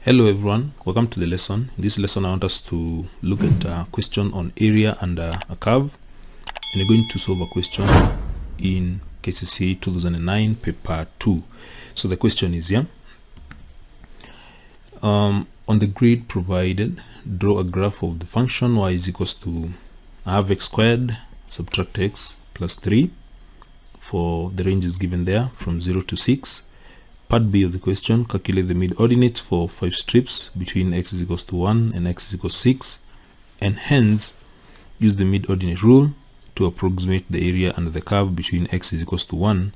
Hello everyone, welcome to the lesson. In this lesson I want us to look at a question on area under a curve, and we're going to solve a question in Kcse 2009 paper 2. So the question is here, on the grid provided, draw a graph of the function y is equals to half x squared subtract x plus 3 for the range is given there from 0 to 6. Part B of the question, calculate the mid-ordinate for 5 strips between x is equals to 1 and x is equals to 6, and hence use the mid-ordinate rule to approximate the area under the curve between x is equals to 1,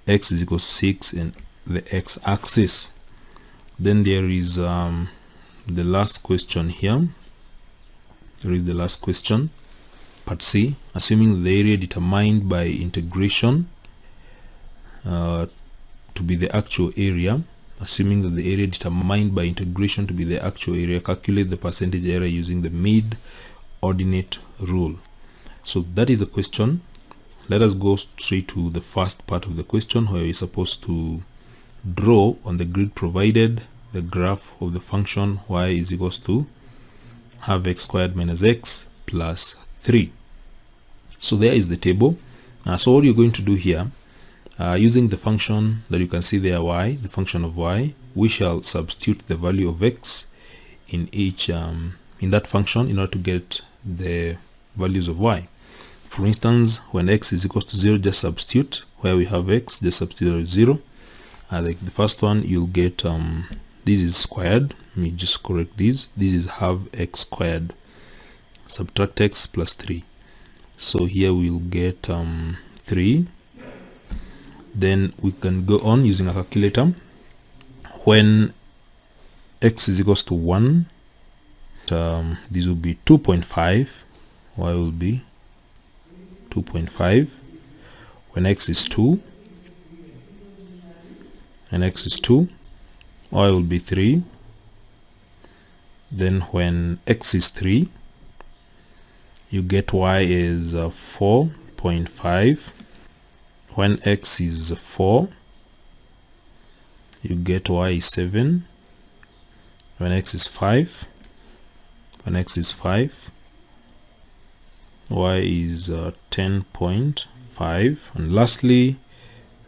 x is equals to 6 and the x-axis. Then there is the last question here. There is the last question, part C, assuming the area determined by integration to be the actual area. Assuming that the area determined by integration to be the actual area, calculate the percentage error using the mid-ordinate rule. So that is the question. Let us go straight to the first part of the question, where we're supposed to draw on the grid provided the graph of the function y is equals to half x squared minus x plus 3. So there is the table. So what you're going to do here, using the function that you can see there, y, the function of y, we shall substitute the value of x in each in that function in order to get the values of y. For instance, when x is equals to 0, just substitute where we have x, just substitute 0. Like the first one, you'll get this is squared. Let me just correct this. This is half x squared subtract x plus 3. So here we'll get 3. Then we can go on using a calculator. When x is equals to 1, this will be 2.5, y will be 2.5. When x is 2, and x is 2, y will be 3. Then when x is 3, you get y is 4.5. When x is 4, you get y is 7. When x is 5, y is 10.5. And lastly,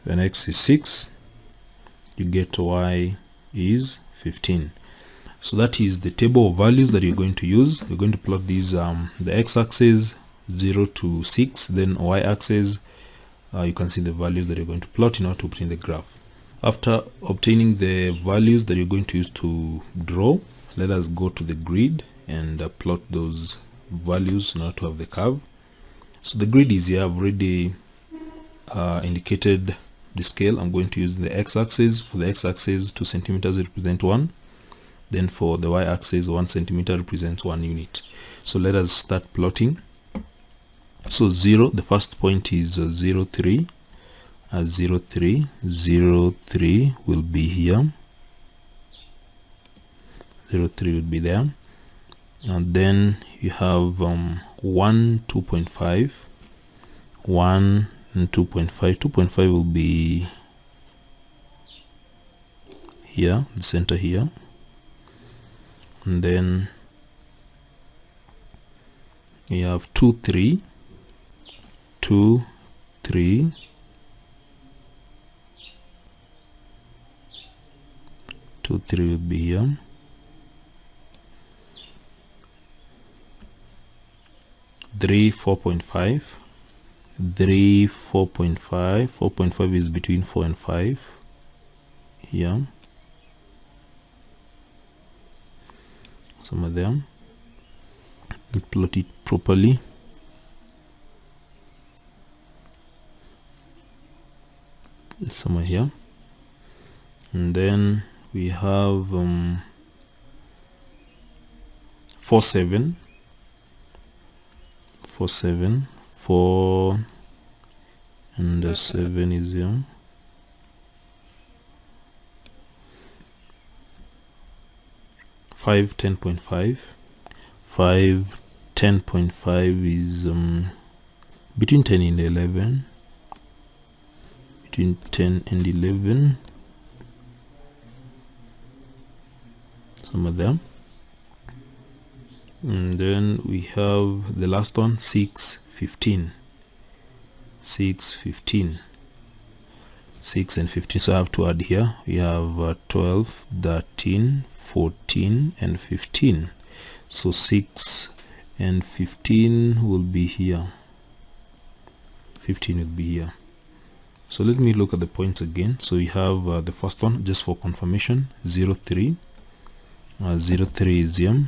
when x is 6, you get y is 15. So that is the table of values that you're going to use. You're going to plot these the x-axis 0 to 6, then y-axis you can see the values that you're going to plot in order to obtain the graph. After obtaining the values that you're going to use to draw, let us go to the grid and plot those values in order to have the curve. So the grid is here. I've already indicated the scale. I'm going to use the x-axis. For the x-axis, 2 centimeters represent 1. Then for the y-axis, 1 centimeter represents 1 unit. So let us start plotting. So 0, the first point is 0, 3. 0, 3. 0, 3 will be here. 0, 3 will be there. And then you have 1, 2.5. 1 and 2.5. 2.5 will be here, the center here. And then you have 2, 3. 2, 3. 2, 3 will be here. 3, 4.5. 3, 4.5. 4.5 is between 4 and 5 here. Somewhere there. We'll plot it properly. Somewhere here. And then we have 4, 7. 4, 7. 4 and 7 is here. 5, 10.5. 5, 10.5 is between 10 and 11. Between 10 and 11. somewhere there. And then we have the last one, 6, 15. 6, 15. 6 and 15, so I have to add here. We have 12, 13, 14 and 15. So 6 and 15 will be here. 15 will be here. So let me look at the points again. So we have the first one, just for confirmation, 0, 3. 0, 3 is here.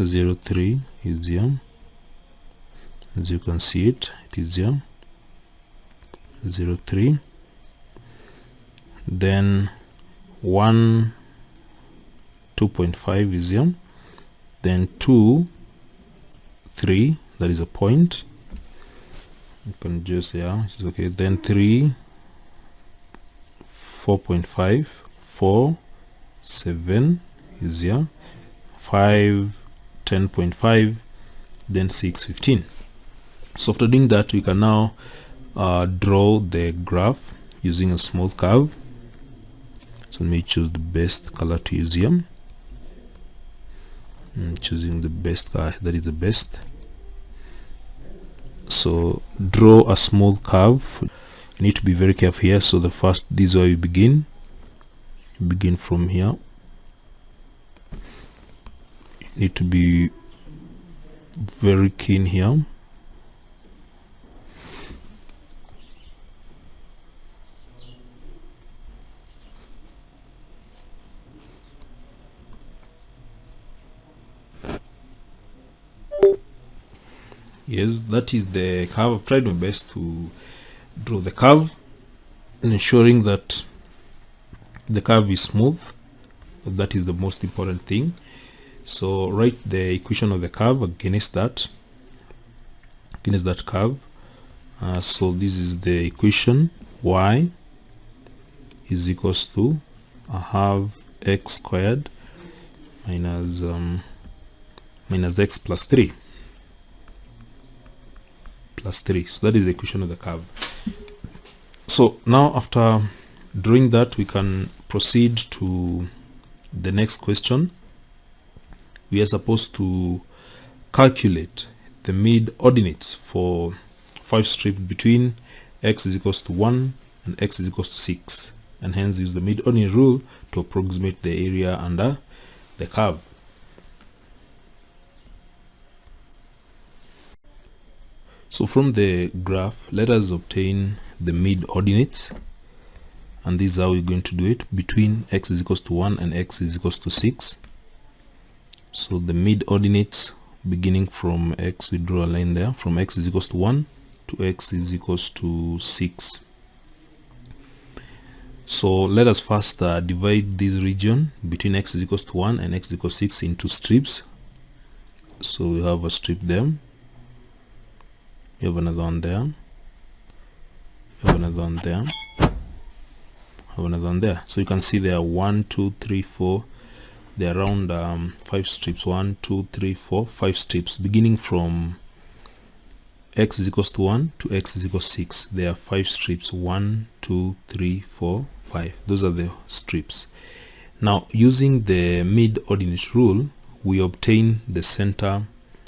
0, 3 is here. As you can see it is here. 0, 3. Then 1, 2.5 is here. Then 2, 3, that is a point. You can just, yeah, it's okay. Then 3, 4.5, 4, 7 is here. 5, 10.5, then 6, 15. So after doing that, we can now draw the graph using a smooth curve. So let me choose the best color to use here. I'm choosing the best color, that is the best. So draw a smooth curve. You need to be very careful here. So the first, this is where you begin. You begin from here. You need to be very keen here. Yes, that is the curve. I've tried my best to draw the curve, ensuring that the curve is smooth. That is the most important thing. So write the equation of the curve against that curve. So this is the equation: y is equals to a half x squared minus x plus 3. So that is the equation of the curve. So now after drawing that, we can proceed to the next question. We are supposed to calculate the mid-ordinates for 5 strips between x is equals to 1 and x is equals to 6, and hence use the mid-ordinate rule to approximate the area under the curve. So from the graph, let us obtain the mid-ordinates, and this is how we're going to do it between x is equals to 1 and x is equals to 6. So the mid-ordinates beginning from x, we draw a line there from x is equals to 1 to x is equals to 6. So let us first divide this region between x is equals to 1 and x is equals to 6 into strips. So we have a strip there. We have another one there. We have another one there. Have another one there. So you can see there are 1, 2, 3, 4. There are around 5 strips. 1, 2, 3, 4, 5 strips beginning from x is equals to 1 to x is equals to 6. There are 5 strips. 1, 2, 3, 4, 5. Those are the strips. Now using the mid-ordinate rule, we obtain the center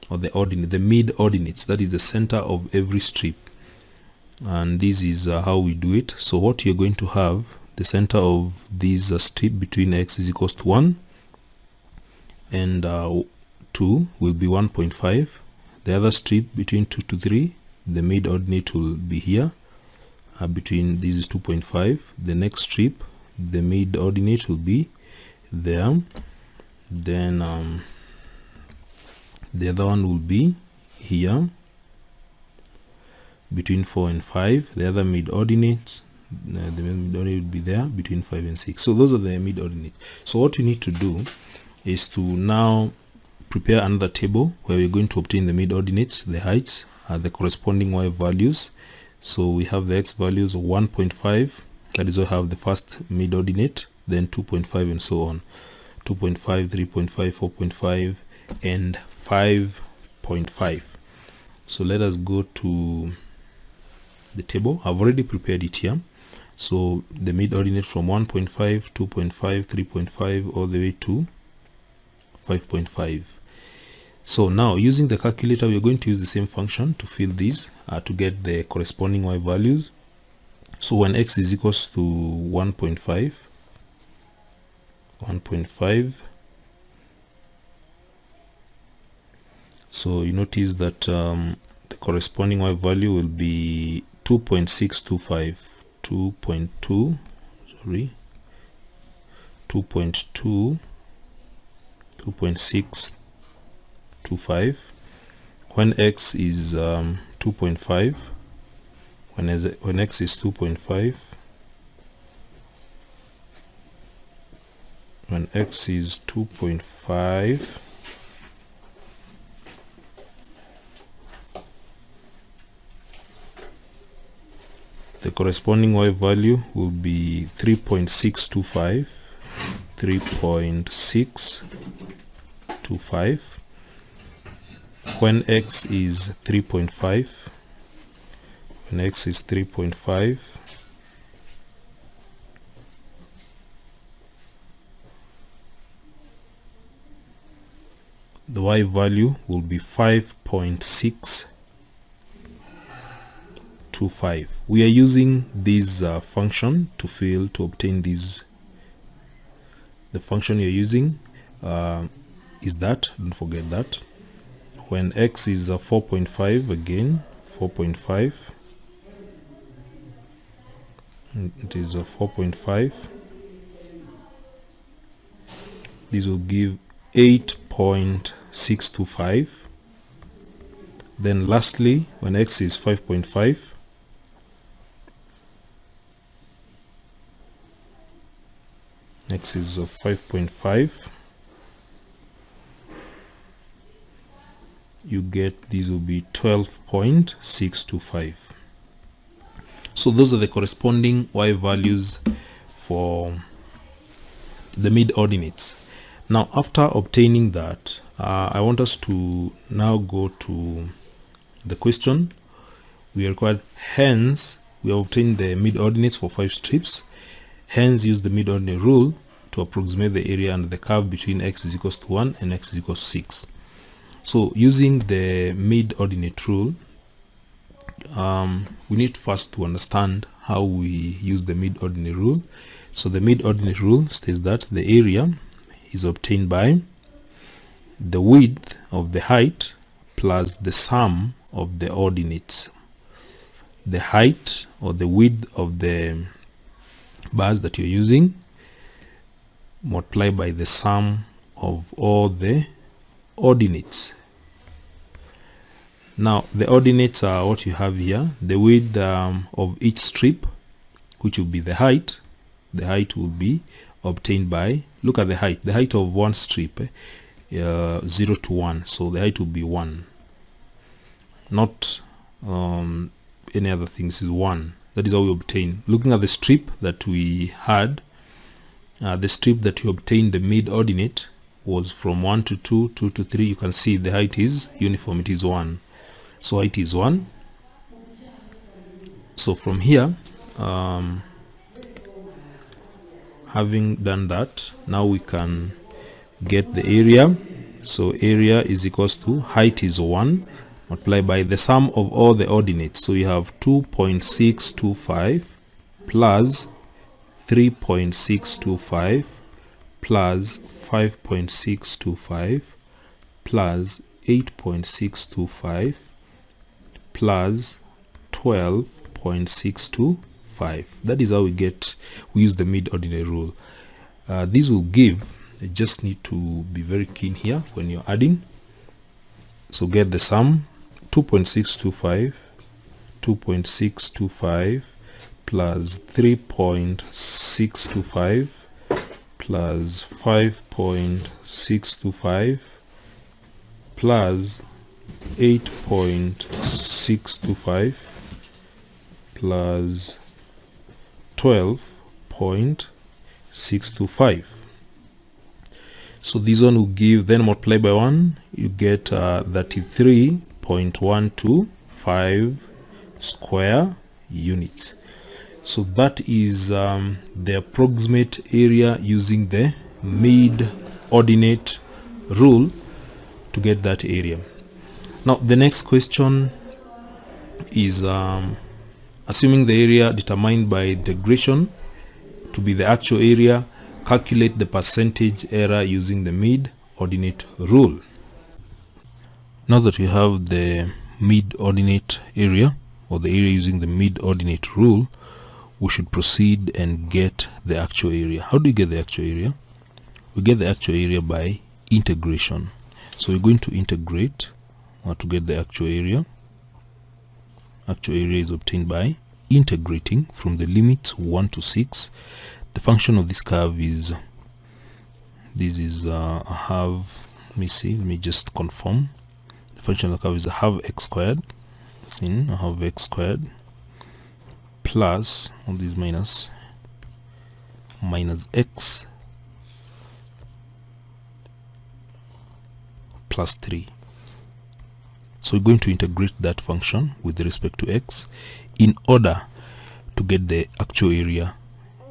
or the ordinate, the mid-ordinates, that is the center of every strip, and this is how we do it. So what you're going to have, the center of this strip between x is equals to 1 and 2 will be 1.5. The other strip between 2 to 3, the mid-ordinate will be here. Between this is 2.5. The next strip, the mid-ordinate will be there. Then the other one will be here between 4 and 5. The other mid-ordinate, the mid-ordinate will be there between 5 and 6. So those are the mid-ordinates. So what you need to do is to now prepare another table where we're going to obtain the mid-ordinates, the heights, the corresponding y values. So we have the x values of 1.5, that is, we have the first mid-ordinate, then 2.5 and so on. 2.5, 3.5, 4.5 and 5.5. So let us go to the table. I've already prepared it here. So the mid-ordinate from 1.5, 2.5, 3.5 all the way to 5.5. So now using the calculator, we're going to use the same function to fill these to get the corresponding y values. So when x is equals to 1.5, so you notice that the corresponding y value will be 2.625, 2.625 when x is 2.5. When x is 2.5, when x is 2.5, the corresponding y value will be 3.625, 3.625. When x is 3.5, when x is 3.5, the y value will be 5.625. We are using this function to obtain these. The function you're using is that, don't forget that. When x is 4.5, again 4.5, it is 4.5. This will give 8.625. Then lastly, when x is 5.5, x is 5.5, you get, these will be 12.625. So those are the corresponding y values for the mid-ordinates. Now after obtaining that, I want us to now go to the question. We are required, hence we have obtained the mid-ordinates for 5 strips. Hence use the mid-ordinate rule to approximate the area under the curve between x is equals to 1 and x is equals to 6. So using the mid-ordinate rule, we need first to understand how we use the mid-ordinate rule. So the mid-ordinate rule states that the area is obtained by the width of the height plus the sum of the ordinates. The height or the width of the bars that you're using multiplied by the sum of all the ordinates. Now the ordinates are what you have here. The width of each strip, which will be the height. The height will be obtained by, look at the height of one strip, 0 to 1. So the height will be 1, not any other thing. This is 1. That is how we obtain. Looking at the strip that we had, the strip that we obtained the mid-ordinate was from 1 to 2, 2 to 3. You can see the height is uniform, it is 1. So height is 1. So from here, having done that, now we can get the area. So area is equals to height is 1 multiplied by the sum of all the ordinates. So you have 2.625 plus 3.625 plus 5.625 plus 8.625 plus 12.625. That is how we use the mid-ordinate rule. This will give, you just need to be very keen here when you're adding. So get the sum, 2.625 plus 3.625 plus 5.625 plus 8.625 plus 12.625. So this one will give, then multiply by 1, you get 33.125 square units. So that is the approximate area using the mid-ordinate rule to get that area. Now the next question is assuming the area determined by integration to be the actual area, calculate the percentage error using the mid-ordinate rule. Now that we have the mid-ordinate area, or the area using the mid-ordinate rule, we should proceed and get the actual area. How do you get the actual area? We get the actual area by integration. So we're going to integrate to get the actual area. Actual area is obtained by integrating from the limits 1 to 6. The function of this curve is, this is a half, let me just confirm. The function of the curve is a half x squared. It's in a half x squared plus, all these minus x plus 3. So we're going to integrate that function with respect to x in order to get the actual area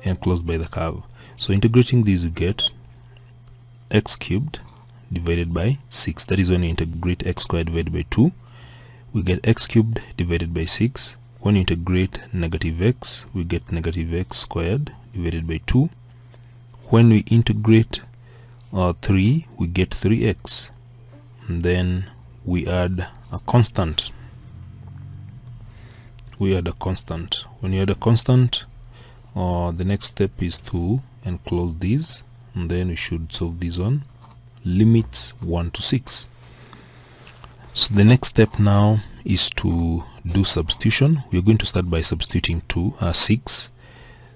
enclosed by the curve. So integrating these, we get x cubed divided by 6. That is when you integrate x squared divided by 2, we get x cubed divided by 6. When you integrate negative x, we get negative x squared divided by 2. When we integrate 3, we get 3x. And then we add a constant. When you add a constant, the next step is to enclose these, and then we should solve this on limits 1 to 6. So the next step now is to do substitution. We are going to start by substituting 6.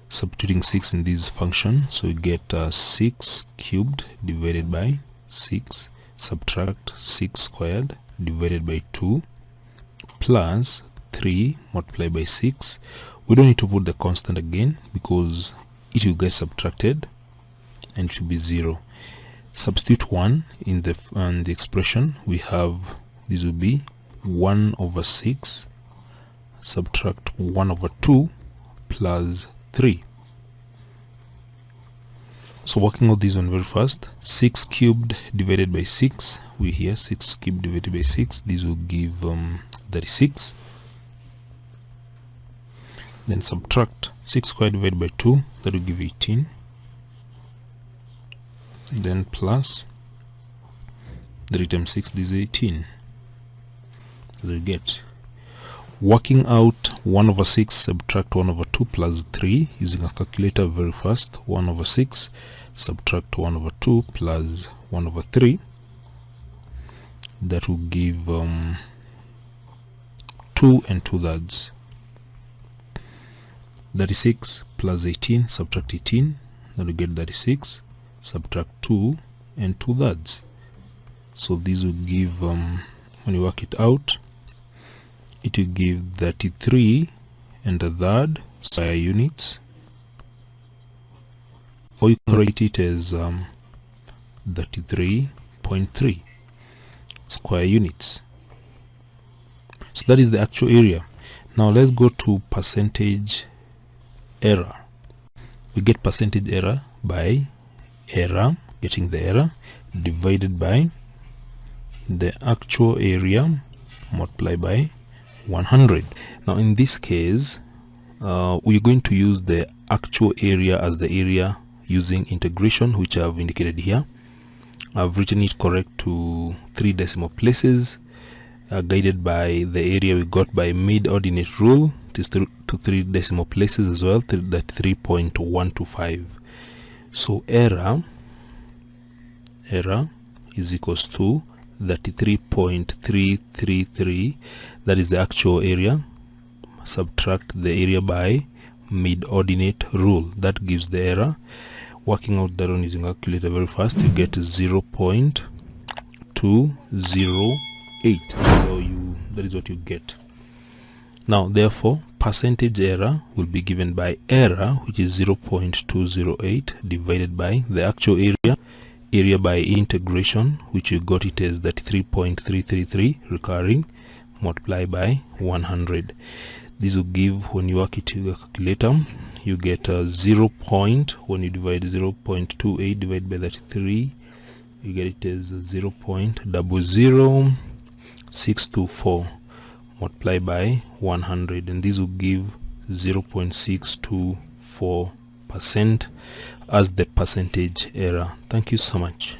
Substituting 6 in this function, so we get 6 cubed divided by 6, subtract 6 squared divided by 2 plus 3 multiplied by 6. We don't need to put the constant again because it will get subtracted and it should be 0. Substitute 1 in the expression. We have, this will be 1 over 6 subtract 1 over 2 plus 3. So working out this one very fast, 6 cubed divided by 6, we here 6 cubed divided by 6, this will give 36. Then subtract 6 squared divided by 2, that will give 18. Then plus 3 times 6, this is 18. So we get, working out 1 over 6 subtract 1 over 2 plus 3 using a calculator very fast. 1 over 6 subtract 1 over 2 plus 1 over 3, that will give 2 and 2 thirds. 36 plus 18 subtract 18, that will get 36, subtract 2 and 2 thirds. So this will give, when you work it out, it will give 33 and a third square units, or you can write it as 33.3 square units. So that is the actual area. Now let's go to percentage error. We get percentage error by getting the error divided by the actual area multiplied by 100. Now in this case we're going to use the actual area as the area using integration, which I've indicated here. I've written it correct to 3 decimal places, guided by the area we got by mid-ordinate rule. It is to 3 decimal places as well, that 3.125. so error is equals to 33.333. that is the actual area. Subtract the area by mid-ordinate rule, that gives the error. Working out that one using a calculator very fast, you get 0.208. So that is what you get. Now therefore percentage error will be given by error, which is 0.208, divided by the actual area by integration, which you got it as 33.333 recurring, multiplied by 100. This will give, when you work it to the calculator, you get 0. When you divide 0.28 divided by 33, you get it as 0.00624 multiplied by 100, and this will give 0.624% as the percentage error. Thank you so much.